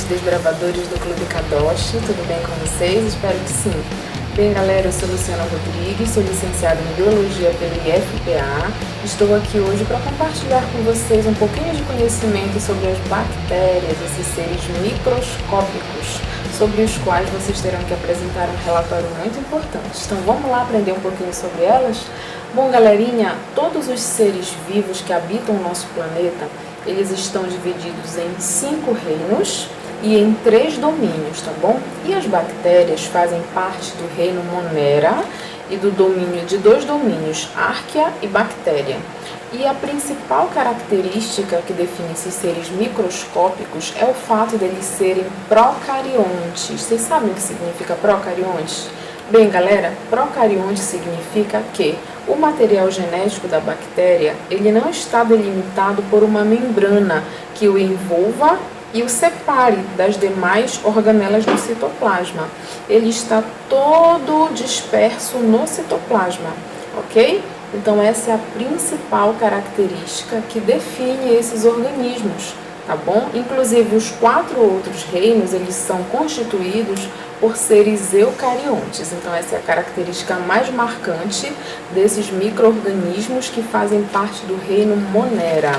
desbravadores do Clube Kadoshi, tudo bem com vocês? Espero que sim. Bem, galera, eu sou Luciana Rodrigues, sou licenciada em Biologia pelo IFPA. Estou aqui hoje para compartilhar com vocês um pouquinho de conhecimento sobre as bactérias, esses seres microscópicos, sobre os quais vocês terão que apresentar um relatório muito importante. Então vamos lá aprender um pouquinho sobre elas? Bom, galerinha, todos os seres vivos que habitam o nosso planeta, eles estão divididos em 5 reinos e em 3 domínios, tá bom? E as bactérias fazem parte do reino Monera e do domínio de 2 domínios, Arquea e Bactéria. E a principal característica que define esses seres microscópicos é o fato deles serem procariontes. Vocês sabem o que significa procariontes? Bem, galera, procarionte significa que o material genético da bactéria, ele não está delimitado por uma membrana que o envolva e o separe das demais organelas do citoplasma. Ele está todo disperso no citoplasma, ok? Então essa é a principal característica que define esses organismos, tá bom? Inclusive os 4 outros reinos, eles são constituídos por seres eucariontes. Então essa é a característica mais marcante desses micro-organismos que fazem parte do reino Monera.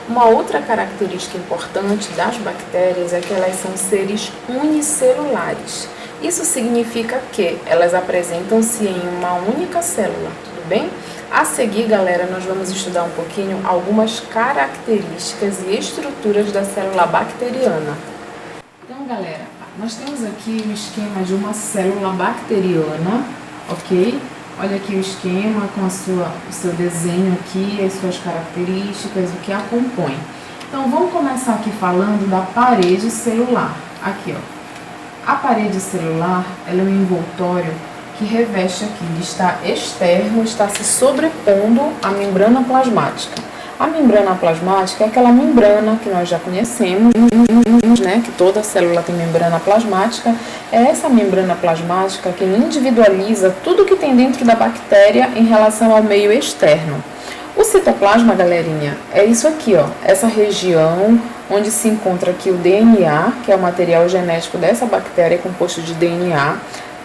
Uma outra característica importante das bactérias é que elas são seres unicelulares. Isso significa que elas apresentam-se em uma única célula, tudo bem? A seguir, galera, nós vamos estudar um pouquinho algumas características e estruturas da célula bacteriana. Então, galera, nós temos aqui o esquema de uma célula bacteriana, ok? Olha aqui o esquema com o seu desenho aqui, as suas características, o que a compõe. Então, vamos começar aqui falando da parede celular. Aqui, ó. A parede celular, ela é um envoltório que reveste aqui, ele está externo, está se sobrepondo à membrana plasmática. A membrana plasmática é aquela membrana que nós já conhecemos, né, que toda célula tem membrana plasmática. É essa membrana plasmática que individualiza tudo que tem dentro da bactéria em relação ao meio externo. O citoplasma, galerinha, é isso aqui, ó, essa região onde se encontra aqui o DNA, que é o material genético dessa bactéria composto de DNA,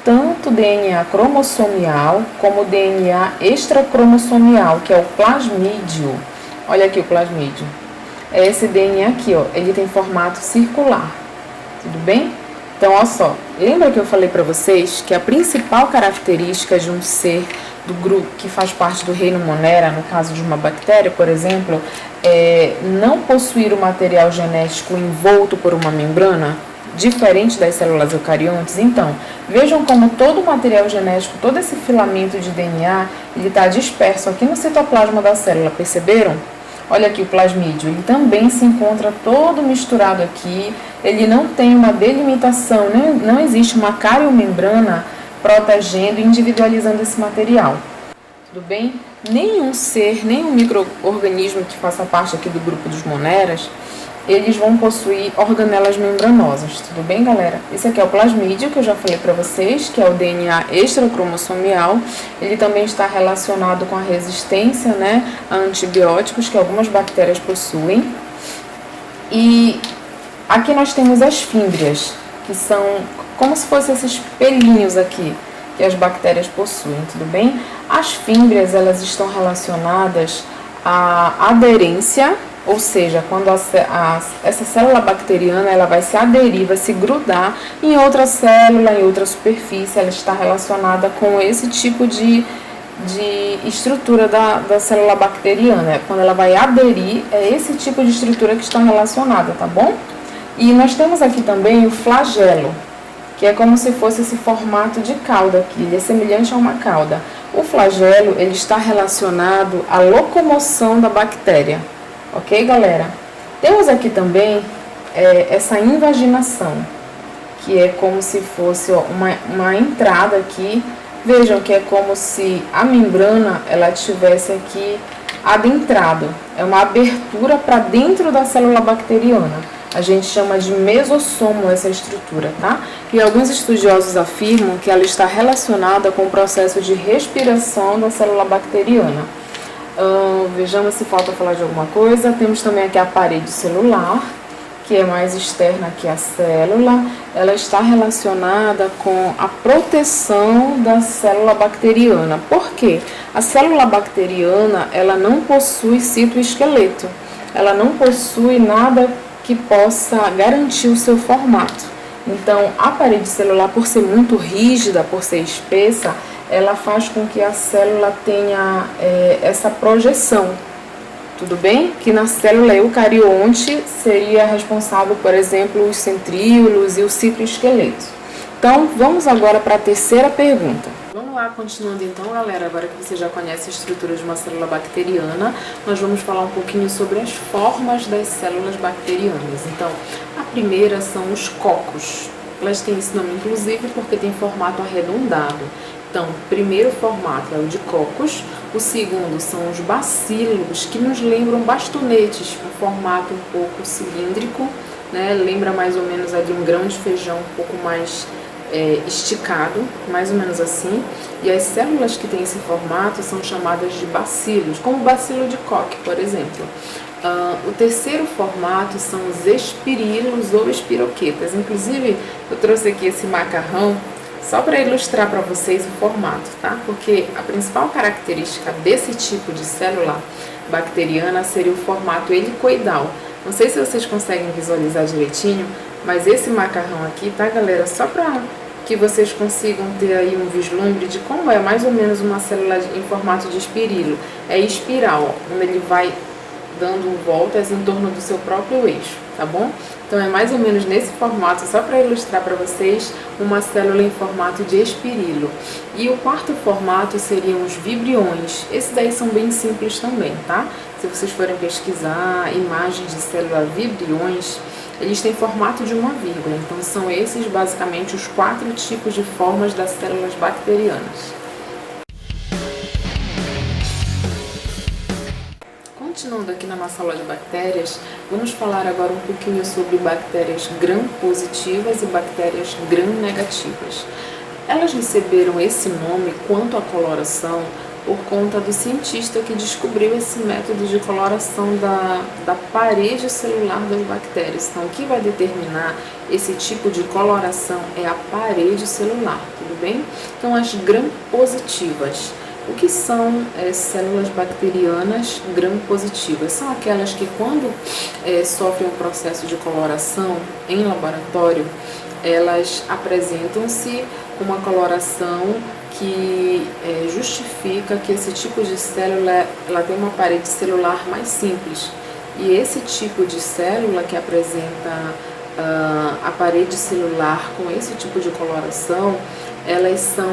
tanto DNA cromossomial como DNA extracromossomial, que é o plasmídio. Olha aqui o plasmídio. É esse DNA aqui, ó, ele tem formato circular. Tudo bem? Então, olha só. Lembra que eu falei para vocês que a principal característica de um ser do grupo que faz parte do reino Monera, no caso de uma bactéria, por exemplo, é não possuir o material genético envolto por uma membrana, diferente das células eucariontes? Então, vejam como todo o material genético, todo esse filamento de DNA, ele está disperso aqui no citoplasma da célula, perceberam? Olha aqui o plasmídio, ele também se encontra todo misturado aqui, ele não tem uma delimitação, não existe uma cariomembrana protegendo e individualizando esse material. Tudo bem? Nenhum ser, nenhum micro-organismo que faça parte aqui do grupo dos moneras, eles vão possuir organelas membranosas, tudo bem, galera? Esse aqui é o plasmídio, que eu já falei para vocês, que é o DNA extracromossomial. Ele também está relacionado com a resistência, né, a antibióticos que algumas bactérias possuem. E aqui nós temos as fímbrias, que são como se fossem esses pelinhos aqui que as bactérias possuem, tudo bem? As fímbrias, elas estão relacionadas à aderência, ou seja, quando essa célula bacteriana ela vai se aderir, vai se grudar em outra célula, em outra superfície, ela está relacionada com esse tipo de estrutura da célula bacteriana. Quando ela vai aderir, é esse tipo de estrutura que está relacionada, tá bom? E nós temos aqui também o flagelo, que é como se fosse esse formato de cauda aqui, ele é semelhante a uma cauda. O flagelo, ele está relacionado à locomoção da bactéria. Ok, galera? Temos aqui também essa invaginação, que é como se fosse, ó, uma entrada aqui. Vejam que é como se a membrana ela tivesse aqui adentrado. É uma abertura para dentro da célula bacteriana. A gente chama de mesossomo essa estrutura, tá? E alguns estudiosos afirmam que ela está relacionada com o processo de respiração da célula bacteriana. Vejamos se falta falar de alguma coisa. Temos também aqui a parede celular, que é mais externa que a célula, ela está relacionada com a proteção da célula bacteriana. Por quê? A célula bacteriana, ela não possui citoesqueleto, ela não possui nada que possa garantir o seu formato. Então, a parede celular, por ser muito rígida, por ser espessa, ela faz com que a célula tenha essa projeção. Tudo bem? Que na célula eucarionte seria responsável, por exemplo, os centríolos e o citoesqueleto. Então, vamos agora para a terceira pergunta. Vamos lá, continuando então, galera, agora que você já conhece a estrutura de uma célula bacteriana, nós vamos falar um pouquinho sobre as formas das células bacterianas. Então, a primeira são os cocos. Elas têm esse nome, inclusive, porque tem formato arredondado. Então, o primeiro formato é o de cocos, o segundo são os bacilos, que nos lembram bastonetes, um formato um pouco cilíndrico, né? Lembra mais ou menos de um grão de feijão um pouco mais esticado, mais ou menos assim. E as células que têm esse formato são chamadas de bacilos, como o bacilo de Koch, por exemplo. O terceiro formato são os espirilos ou espiroquetas. Inclusive, eu trouxe aqui esse macarrão só para ilustrar para vocês o formato, tá? Porque a principal característica desse tipo de célula bacteriana seria o formato helicoidal. Não sei se vocês conseguem visualizar direitinho, mas esse macarrão aqui, tá, galera? Só para que vocês consigam ter aí um vislumbre de como é mais ou menos uma célula em formato de espirilo. É espiral, onde ele vai dando voltas em torno do seu próprio eixo, tá bom? Então é mais ou menos nesse formato, só para ilustrar para vocês, uma célula em formato de espirilo. E o quarto formato seriam os vibriões. Esses daí são bem simples também, tá? Se vocês forem pesquisar imagens de célula vibriões, eles têm formato de uma vírgula. Então são esses basicamente os 4 tipos de formas das células bacterianas. Continuando aqui na nossa aula de bactérias, vamos falar agora um pouquinho sobre bactérias gram-positivas e bactérias gram-negativas. Elas receberam esse nome quanto à coloração por conta do cientista que descobriu esse método de coloração da parede celular das bactérias. Então, o que vai determinar esse tipo de coloração é a parede celular, tudo bem? Então, as gram-positivas. O que são células bacterianas gram-positivas? São aquelas que, quando sofrem o processo de coloração em laboratório, elas apresentam-se com uma coloração que justifica que esse tipo de célula ela tem uma parede celular mais simples. E esse tipo de célula que apresenta a parede celular com esse tipo de coloração, elas são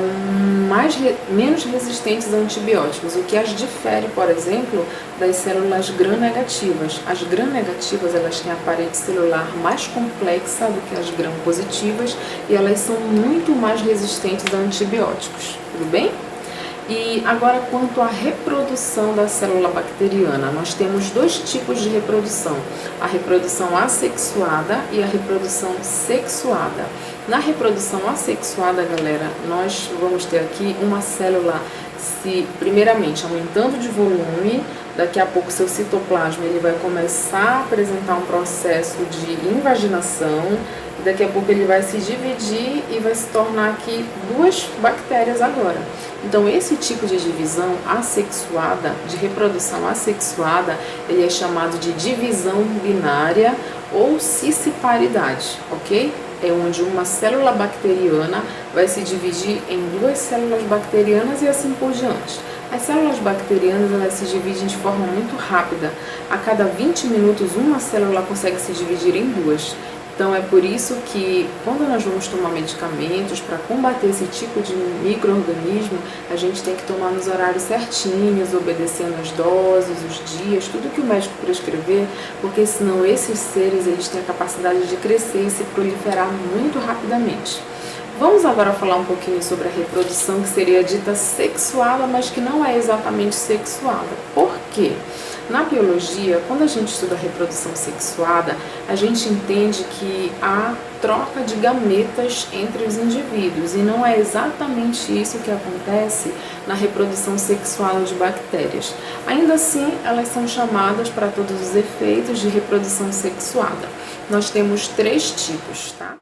menos resistentes a antibióticos, o que as difere, por exemplo, das células gram-negativas. As gram-negativas, elas têm a parede celular mais complexa do que as gram-positivas e elas são muito mais resistentes a antibióticos, tudo bem? E agora, quanto à reprodução da célula bacteriana, nós temos 2 tipos de reprodução, a reprodução assexuada e a reprodução sexuada. Na reprodução assexuada, galera, nós vamos ter aqui uma célula primeiramente aumentando de volume, daqui a pouco seu citoplasma ele vai começar a apresentar um processo de invaginação, e daqui a pouco ele vai se dividir e vai se tornar aqui 2 bactérias agora. Então, esse tipo de divisão assexuada, de reprodução assexuada, ele é chamado de divisão binária ou cisciparidade, ok? É onde uma célula bacteriana vai se dividir em 2 células bacterianas e assim por diante. As células bacterianas elas se dividem de forma muito rápida. A cada 20 minutos, uma célula consegue se dividir em 2. Então, é por isso que, quando nós vamos tomar medicamentos para combater esse tipo de micro-organismo, a gente tem que tomar nos horários certinhos, obedecendo as doses, os dias, tudo que o médico prescrever, porque senão esses seres eles têm a capacidade de crescer e se proliferar muito rapidamente. Vamos agora falar um pouquinho sobre a reprodução que seria dita sexuada, mas que não é exatamente sexuada. Por quê? Na biologia, quando a gente estuda a reprodução sexuada, a gente entende que há troca de gametas entre os indivíduos e não é exatamente isso que acontece na reprodução sexual de bactérias. Ainda assim, elas são chamadas para todos os efeitos de reprodução sexuada. Nós temos 3 tipos, tá?